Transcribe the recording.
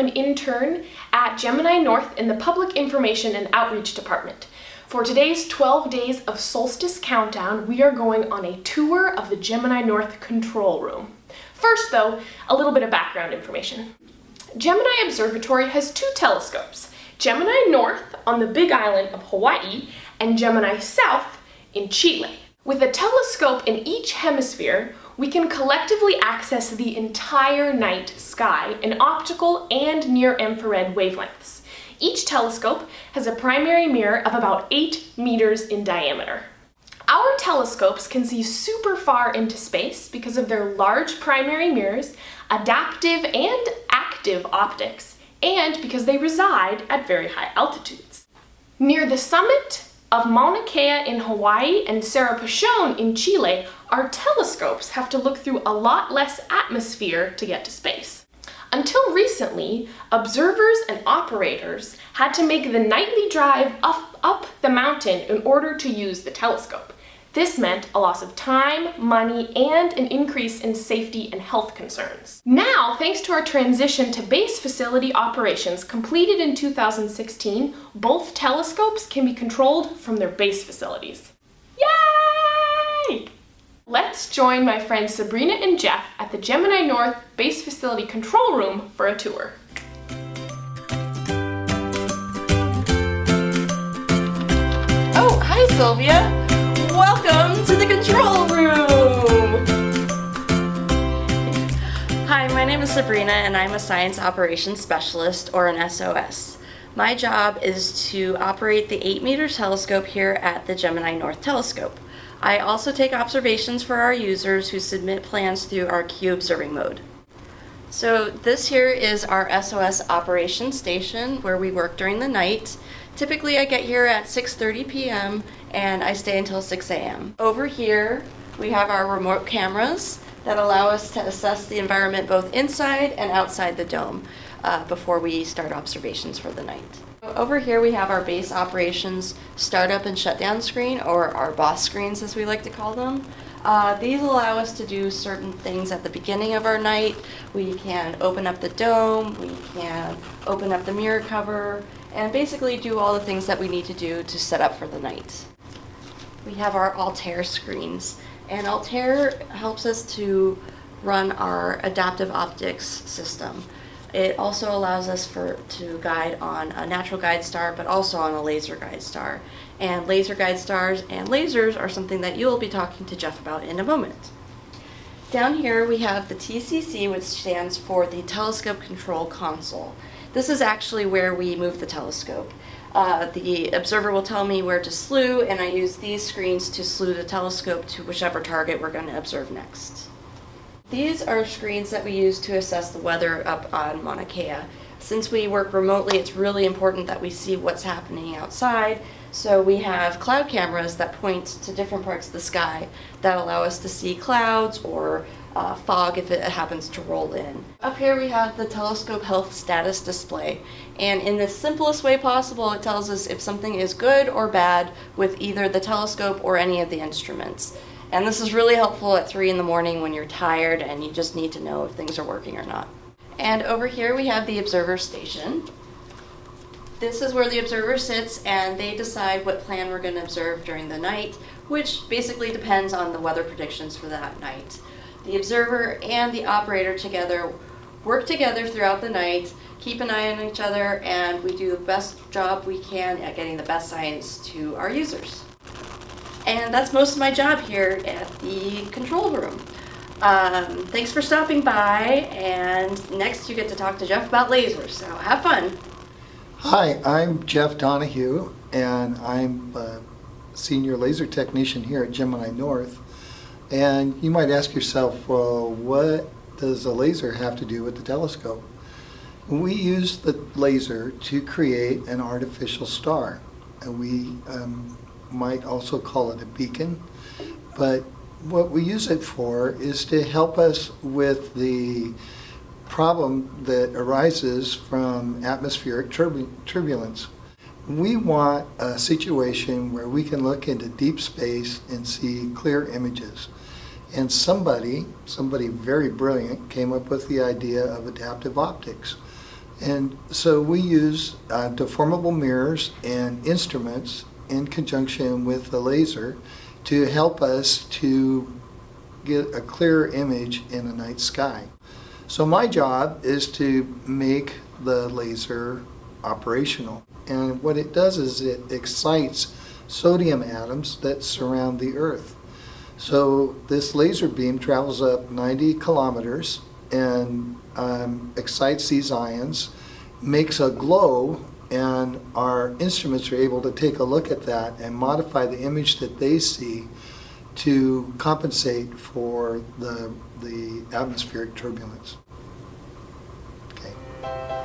an intern at Gemini North in the Public Information and Outreach Department. For today's 12 days of solstice countdown, we are going on a tour of the Gemini North control room. First though, a little bit of background information. Gemini Observatory has two telescopes, Gemini North on the Big Island of Hawaii and Gemini South in Chile. With a telescope in each hemisphere, we can collectively access the entire night sky in optical and near-infrared wavelengths. Each telescope has a primary mirror of about 8 meters in diameter. Our telescopes can see super far into space because of their large primary mirrors, adaptive and active optics, and because they reside at very high altitudes. Near the summit of Mauna Kea in Hawaii and Cerro Pachon in Chile, our telescopes have to look through a lot less atmosphere to get to space. Until recently, observers and operators had to make the nightly drive up the mountain in order to use the telescope. This meant a loss of time, money, and an increase in safety and health concerns. Now, thanks to our transition to base facility operations completed in 2016, both telescopes can be controlled from their base facilities. Yay! Let's join my friends Sabrina and Jeff at the Gemini North Base Facility Control Room for a tour. Oh, hi Sylvia! Welcome to the control room! Hi, my name is Sabrina and I'm a Science Operations Specialist, or an SOS. My job is to operate the 8-meter telescope here at the Gemini North Telescope. I also take observations for our users who submit plans through our Q observing mode. So this here is our SOS operations station where we work during the night. Typically I get here at 6:30 p.m. and I stay until 6 a.m. Over here we have our remote cameras that allow us to assess the environment both inside and outside the dome before we start observations for the night. Over here we have our base operations startup and shutdown screen, or our boss screens as we like to call them. These allow us to do certain things at the beginning of our night. We can open up the dome, we can open up the mirror cover, and basically do all the things that we need to do to set up for the night. We have our Altair screens, and Altair helps us to run our adaptive optics system. It also allows us to guide on a natural guide star, but also on a laser guide star. And laser guide stars and lasers are something that you'll be talking to Jeff about in a moment. Down here we have the TCC, which stands for the Telescope Control Console. This is actually where we move the telescope. The observer will tell me where to slew, and I use these screens to slew the telescope to whichever target we're going to observe next. These are screens that we use to assess the weather up on Mauna Kea. Since we work remotely, it's really important that we see what's happening outside, so we have cloud cameras that point to different parts of the sky that allow us to see clouds or fog if it happens to roll in. Up here we have the telescope health status display, and in the simplest way possible it tells us if something is good or bad with either the telescope or any of the instruments. And this is really helpful at 3 in the morning when you're tired and you just need to know if things are working or not. And over here we have the observer station. This is where the observer sits and they decide what plan we're going to observe during the night, which basically depends on the weather predictions for that night. The observer and the operator together work together throughout the night, keep an eye on each other, and we do the best job we can at getting the best science to our users. And that's most of my job here at the control room. Thanks for stopping by, and next you get to talk to Jeff about lasers, so have fun. Hi, I'm Jeff Donahue, and I'm a senior laser technician here at Gemini North. And you might ask yourself, well, what does a laser have to do with the telescope? We use the laser to create an artificial star. And we might also call it a beacon, but what we use it for is to help us with the problem that arises from atmospheric turbulence. We want a situation where we can look into deep space and see clear images. And somebody very brilliant, came up with the idea of adaptive optics. And so we use deformable mirrors and instruments in conjunction with the laser to help us to get a clearer image in a night sky. So my job is to make the laser operational. And what it does is it excites sodium atoms that surround the Earth. So this laser beam travels up 90 kilometers and excites these ions, makes a glow, and our instruments are able to take a look at that and modify the image that they see to compensate for the atmospheric turbulence. Okay.